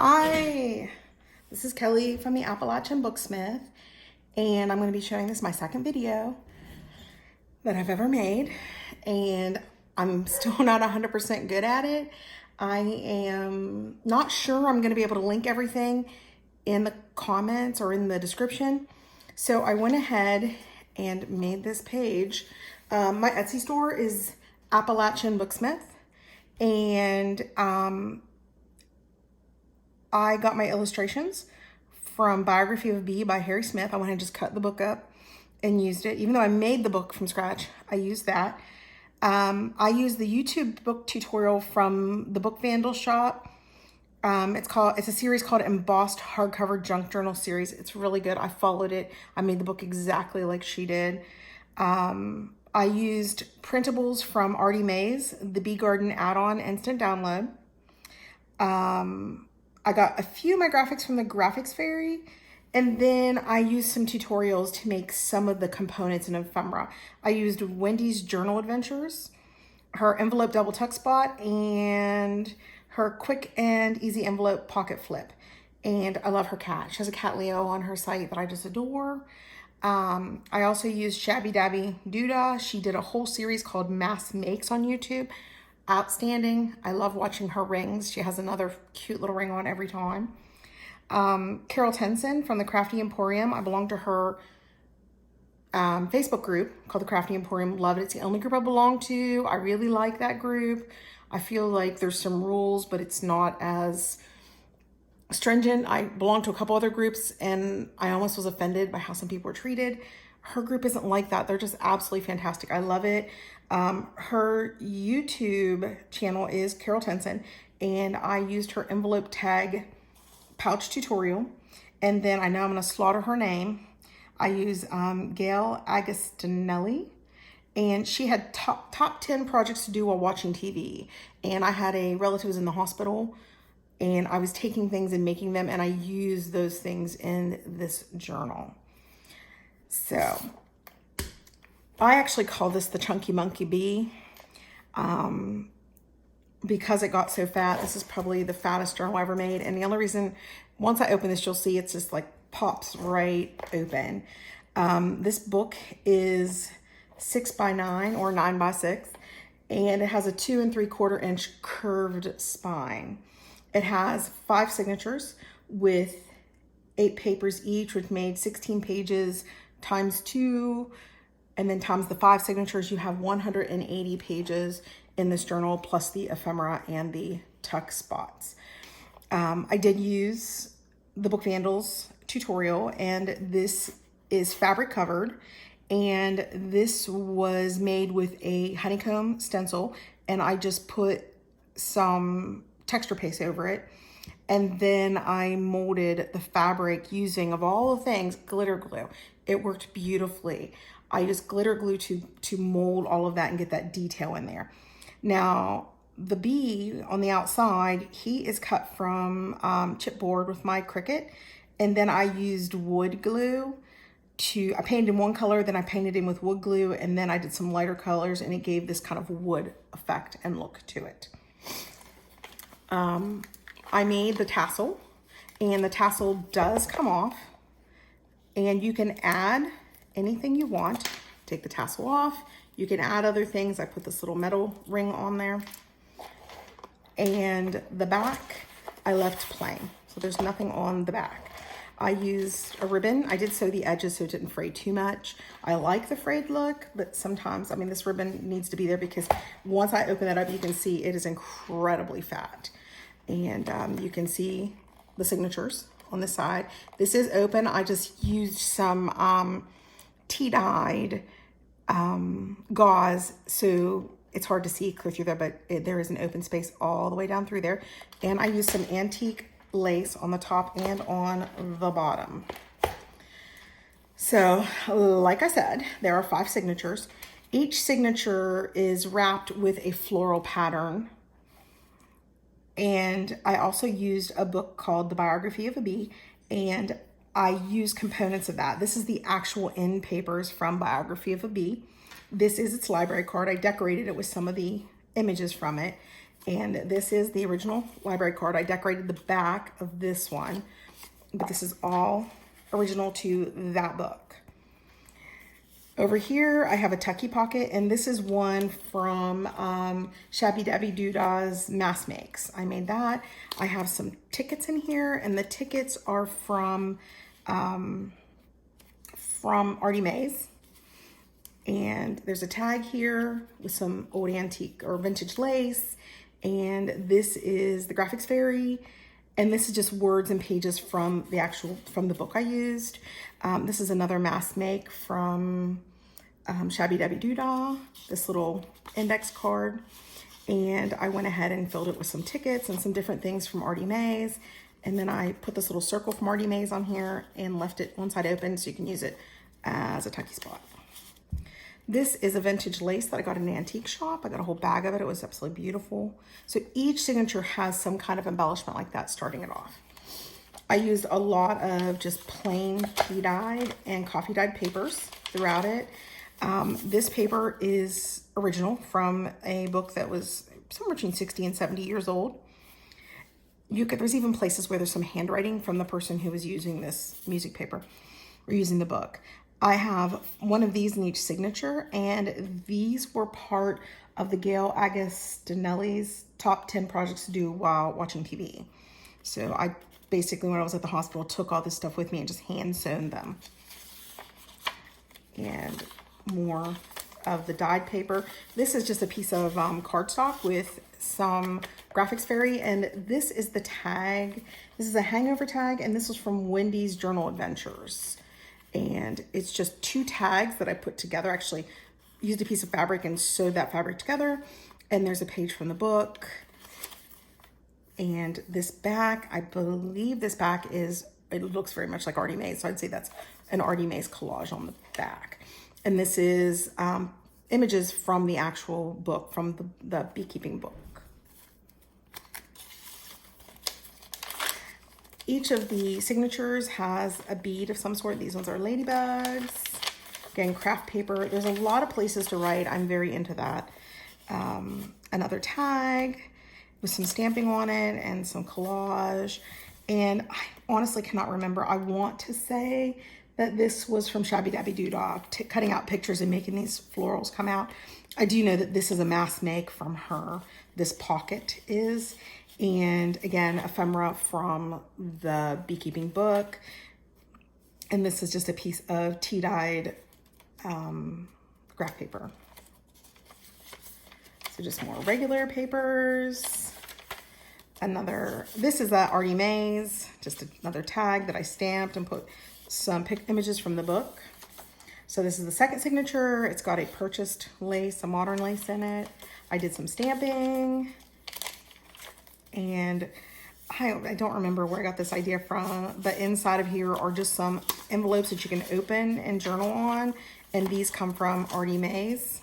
Hi, this is Kelly from the Appalachian Booksmith, and I'm going to be showing this my second video that I've ever made, and I'm still not 100% good at it. I am not sure I'm going to be able to link everything in the comments or in the description, so I went ahead and made this page. My Etsy store is Appalachian Booksmith, and I got my illustrations from Biography of a Bee by Harry Smith. I went and just cut the book up and used it. Even though I made the book from scratch, I used that. I used the YouTube book tutorial from the Book Vandal shop. It's a series called Embossed Hardcover Junk Journal Series. It's really good. I followed it. I made the book exactly like she did. I used printables from Artie Mays, the Bee Garden add-on instant download. I got a few of my graphics from the Graphics Fairy, and then I used some tutorials to make some of the components in ephemera. I used Wendy's Journal Adventures, her envelope double tuck spot, and her quick and easy envelope pocket flip. And I love her cat. She has a cat Leo on her site that I just adore. I also used Shabby Dabby Duda. She did a whole series called Mass Makes on YouTube. Outstanding. I love watching her rings. She has another cute little ring on every time. Carol Tenson from the Crafty Emporium. I belong to her Facebook group called the Crafty Emporium. Love it. It's the only group I belong to. I really like that group. I feel like there's some rules, but it's not as stringent. I belong to a couple other groups, and I almost was offended by how some people were treated. Her group isn't like that. They're just absolutely fantastic. I love it. Her YouTube channel is Carol Tenson, and I used her envelope tag pouch tutorial. And then I know I'm going to slaughter her name. I use Gail Agostinelli, and she had top 10 projects to do while watching TV. And I had a relative who was in the hospital, and I was taking things and making them, and I used those things in this journal. So I actually call this the Chunky Monkey Bee because it got so fat. This is probably the fattest journal I ever made. And the only reason, once I open this, you'll see it's just like pops right open. This book is 6x9 or 9x6, and it has a 2 3/4 inch curved spine. It has 5 signatures with 8 papers each, which made 16 pages times 2, and then times the 5 signatures. You have 180 pages in this journal, plus the ephemera and the tuck spots. I did use the Book Vandals tutorial, and this is fabric covered, and this was made with a honeycomb stencil, and I just put some texture paste over it, and then I molded the fabric using, of all the things, glitter glue. It worked beautifully. I used glitter glue to mold all of that and get that detail in there. Now, the bee on the outside, he is cut from chipboard with my Cricut, and then I used wood glue I painted in one color, then I painted in with wood glue, and then I did some lighter colors, and it gave this kind of wood effect and look to it. I made the tassel, and the tassel does come off, and you can add anything you want. Take the tassel off. You can add other things. I put this little metal ring on there. And the back, I left plain. So there's nothing on the back. I used a ribbon. I did sew the edges so it didn't fray too much. I like the frayed look, but sometimes, I mean, this ribbon needs to be there because once I open it up, you can see it is incredibly fat. And you can see the signatures on the side. This is open. I just used some tea-dyed gauze, so it's hard to see clear through there, but there is an open space all the way down through there. And I used some antique lace on the top and on the bottom. So, like I said, there are 5 signatures. Each signature is wrapped with a floral pattern. And I also used a book called The Biography of a Bee, and I used components of that. This is the actual end papers from Biography of a Bee. This is its library card. I decorated it with some of the images from it. And this is the original library card. I decorated the back of this one, but this is all original to that book. Over here, I have a Tucky Pocket, and this is one from Shabby Dabby Doodah's Mass Makes. I made that. I have some tickets in here, and the tickets are from Artie Mays. And there's a tag here with some old antique or vintage lace. And this is the Graphics Fairy. And this is just words and pages from the book I used. This is another Mass Make from Shabby Dabby Doodah, this little index card. And I went ahead and filled it with some tickets and some different things from Artie Mays. And then I put this little circle from Artie Mays on here and left it one side open so you can use it as a tucky spot. This is a vintage lace that I got in an antique shop. I got a whole bag of it. It was absolutely beautiful. So each signature has some kind of embellishment like that starting it off. I used a lot of just plain tea dyed and coffee dyed papers throughout it. This paper is original from a book that was somewhere between 60 and 70 years old. There's even places where there's some handwriting from the person who was using this music paper or using the book. I have one of these in each signature, and these were part of the Gail Agostinelli's top 10 projects to do while watching TV. So I basically, when I was at the hospital, took all this stuff with me and just hand sewn them. And more of the dyed paper. This is just a piece of cardstock with some Graphics Fairy, and this is the tag. This is a hangover tag, and this was from Wendy's Journal Adventures. And it's just 2 tags that I put together. Actually used a piece of fabric and sewed that fabric together. And there's a page from the book. And this back, I believe this back it looks very much like Artie Mays. So I'd say that's an Artie Mays collage on the back. And this is images from the actual book, from the beekeeping book. Each of the signatures has a bead of some sort. These ones are ladybugs. Again, craft paper. There's a lot of places to write. I'm very into that. Another tag with some stamping on it and some collage. And I honestly cannot remember. I want to say that this was from Shabby Dabby Doodah, cutting out pictures and making these florals come out. I do know that this is a mass make from her. This pocket is. And again, ephemera from the beekeeping book. And this is just a piece of tea-dyed graph paper. So just more regular papers. This is a Artie Mays, just another tag that I stamped and put some images from the book. So this is the second signature. It's got a purchased lace, a modern lace in it. I did some stamping. And I don't remember where I got this idea from, but inside of here are just some envelopes that you can open and journal on. And these come from Artie Mays.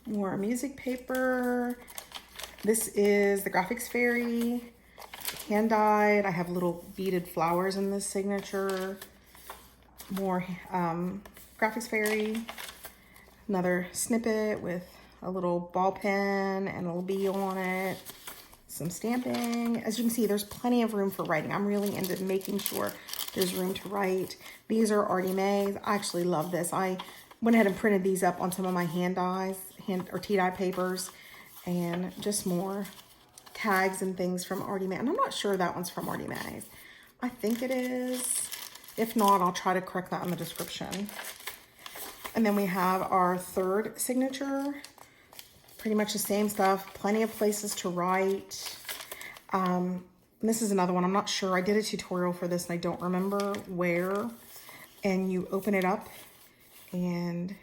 More music paper. This is the Graphics Fairy, hand dyed. I have little beaded flowers in this signature. More Graphics Fairy. Another snippet with a little ball pen and a little bee on it. Some stamping. As you can see, there's plenty of room for writing. I'm really into making sure there's room to write. These are Artie Mays. I actually love this. I went ahead and printed these up on some of my hand tea dye papers, and just more tags and things from Artie Mays. And I'm not sure that one's from Artie Mays. I think it is. If not, I'll try to correct that in the description. And then we have our third signature. Pretty much the same stuff. Plenty of places to write. And this is another one. I'm not sure. I did a tutorial for this and I don't remember where. And you open it up and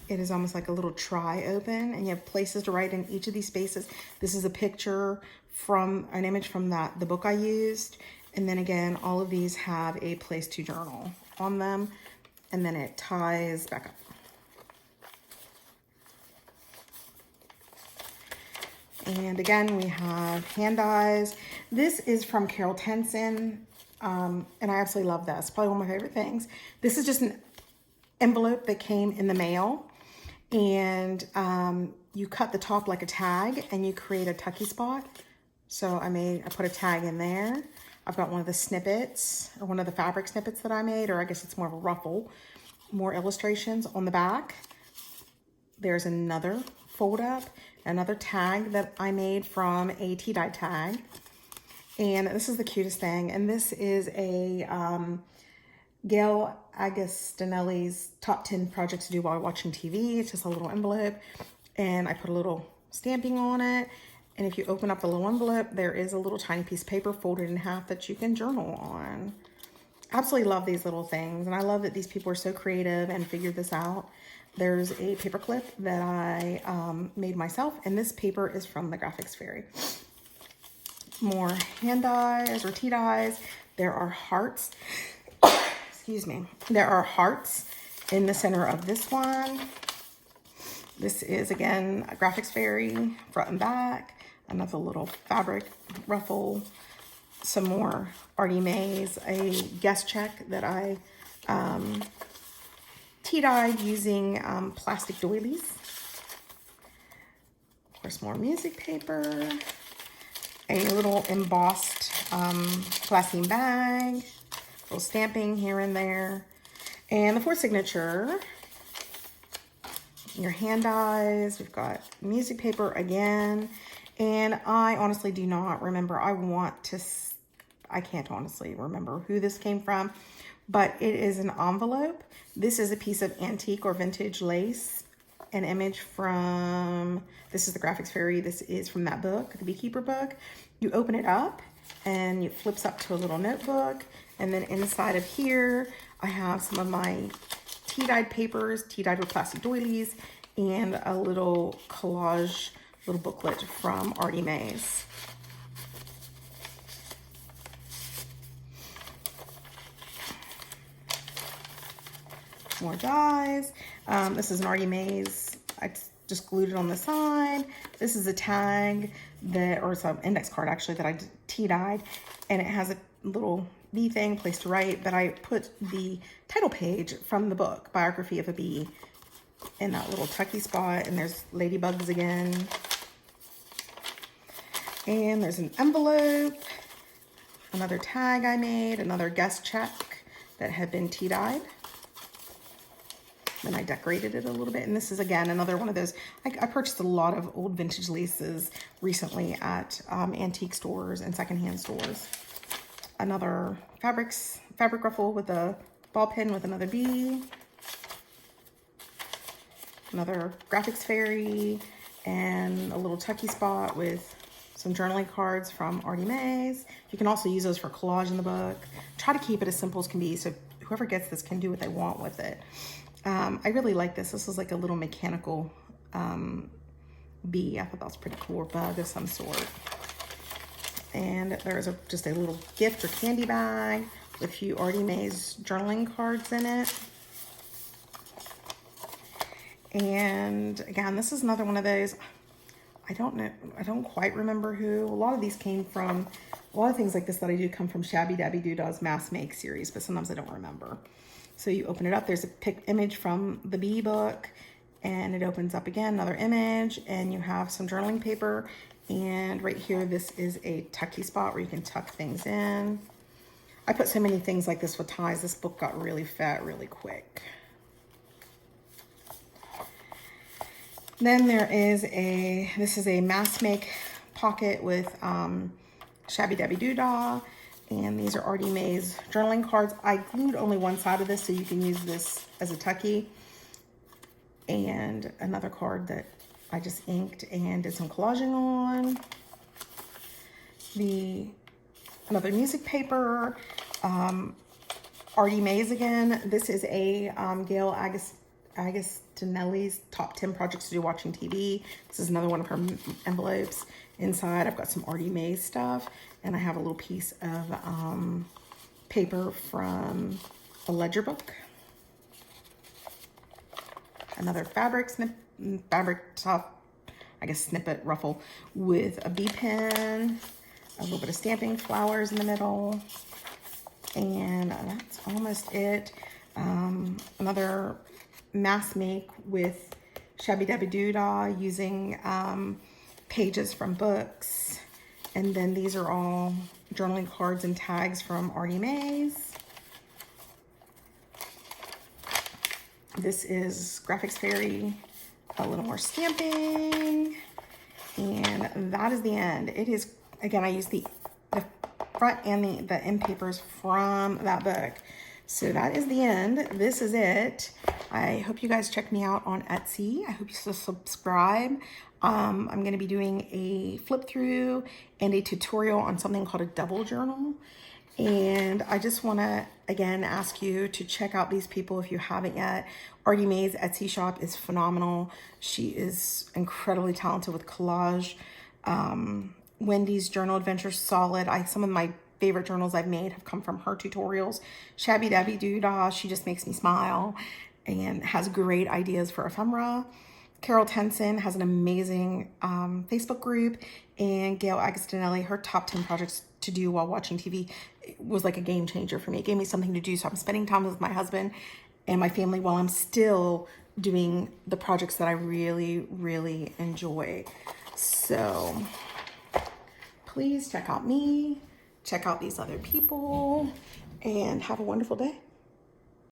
it is almost like a little try open, and you have places to write in each of these spaces. This is a picture from an image from the book I used. And then again, all of these have a place to journal on them. And then it ties back up. And again, we have hand dyes. This is from Carol Tenson. And I absolutely love this. Probably one of my favorite things. This is just an envelope that came in the mail. And you cut the top like a tag and you create a tucky spot. So I put a tag in there. I've got one of the snippets, or one of the fabric snippets that I made, or I guess it's more of a ruffle, more illustrations on the back. There's another fold up, another tag that I made from a tea-dye tag. And this is the cutest thing. And this is a Gail Agostinelli's top 10 projects to do while watching TV. It's just a little envelope. And I put a little stamping on it. And if you open up the little envelope, there is a little tiny piece of paper folded in half that you can journal on. Absolutely love these little things. And I love that these people are so creative and figured this out. There's a paper clip that I made myself. And this paper is from the Graphics Fairy. More hand dyes or tea dyes. There are hearts. Excuse me. There are hearts in the center of this one. This is, again, a Graphics Fairy, front and back. Another little fabric ruffle. Some more Artie Mays, a guest check that I tea-dyed using plastic doilies. Of course, more music paper. A little embossed glassine bag. Little stamping here and there. And the fourth signature. Your hand dyes. We've got music paper again. And I honestly do not remember. I can't honestly remember who this came from, but it is an envelope. This is a piece of antique or vintage lace. An image from, this is the Graphics Fairy. This is from that book, the Beekeeper book. You open it up and it flips up to a little notebook. And then inside of here, I have some of my tea-dyed papers, tea-dyed with plastic doilies, and a little collage, little booklet from Artie Mays. More dies. This is an Artie Mays. I just glued it on the side. This is a tag that, or it's an index card actually, that I tea-dyed, and it has a little bee thing, place to write, but I put the title page from the book, Biography of a Bee, in that little tucky spot. And there's ladybugs again. And there's an envelope, another tag I made, another guest check that had been tea-dyed. Then I decorated it a little bit. And this is, again, another one of those. I purchased a lot of old vintage laces recently at antique stores and secondhand stores. Another fabric ruffle with a ball pin with another bee. Another Graphics Fairy, and a little tucky spot with some journaling cards from Artie Mays. You can also use those for collage in the book. Try to keep it as simple as can be, so whoever gets this can do what they want with it. I really like this. This is like a little mechanical bee. I thought that was pretty cool, or bug of some sort. And there's just a little gift or candy bag with a few Artie Mays journaling cards in it. And again, this is another one of those. I don't know. I don't quite remember who. A lot of these came from, a lot of things like this that I do come from Shabby Dabby Doodah's Mass Make series, but sometimes I don't remember. So you open it up. There's a image from the bee book, and it opens up again, another image, and you have some journaling paper. And right here, this is a tucky spot where you can tuck things in. I put so many things like this with ties. This book got really fat really quick. Then there is this is a Mass Make pocket with Shabby Dabby Doodah, and these are Artie Mays journaling cards. I glued only one side of this so you can use this as a tucky. And another card that I just inked and did some collaging on. Another music paper, Artie Mays again. This is a Gail Agostinelli's top 10 projects to do watching TV. This is another one of her envelopes. Inside, I've got some Artie Mays stuff, and I have a little piece of paper from a ledger book. Another fabric top, I guess snippet ruffle with a bee pin, a little bit of stamping, flowers in the middle. And that's almost it. Another mask make with Shabby Dabby Doodah using pages from books. And then these are all journaling cards and tags from Artie Mays. This is Graphics Fairy, a little more stamping. And that is the end. It is, again, I use the front and the end papers from that book. So that is the end. This is it. I hope you guys check me out on Etsy. I hope you subscribe. I'm going to be doing a flip through and a tutorial on something called a double journal. And I just want to, again, ask you to check out these people if you haven't yet. Artie Mays' Etsy shop is phenomenal. She is incredibly talented with collage. Wendy's Journal Adventure, solid. Some of my favorite journals I've made have come from her tutorials. Shabby Dabby Doodah, she just makes me smile and has great ideas for ephemera. Carol Tenson has an amazing Facebook group, and Gail Agostinelli, her top 10 projects to do while watching TV was like a game changer for me. It gave me something to do, so I'm spending time with my husband and my family while I'm still doing the projects that I really, really enjoy. So please check out me, check out these other people, and have a wonderful day.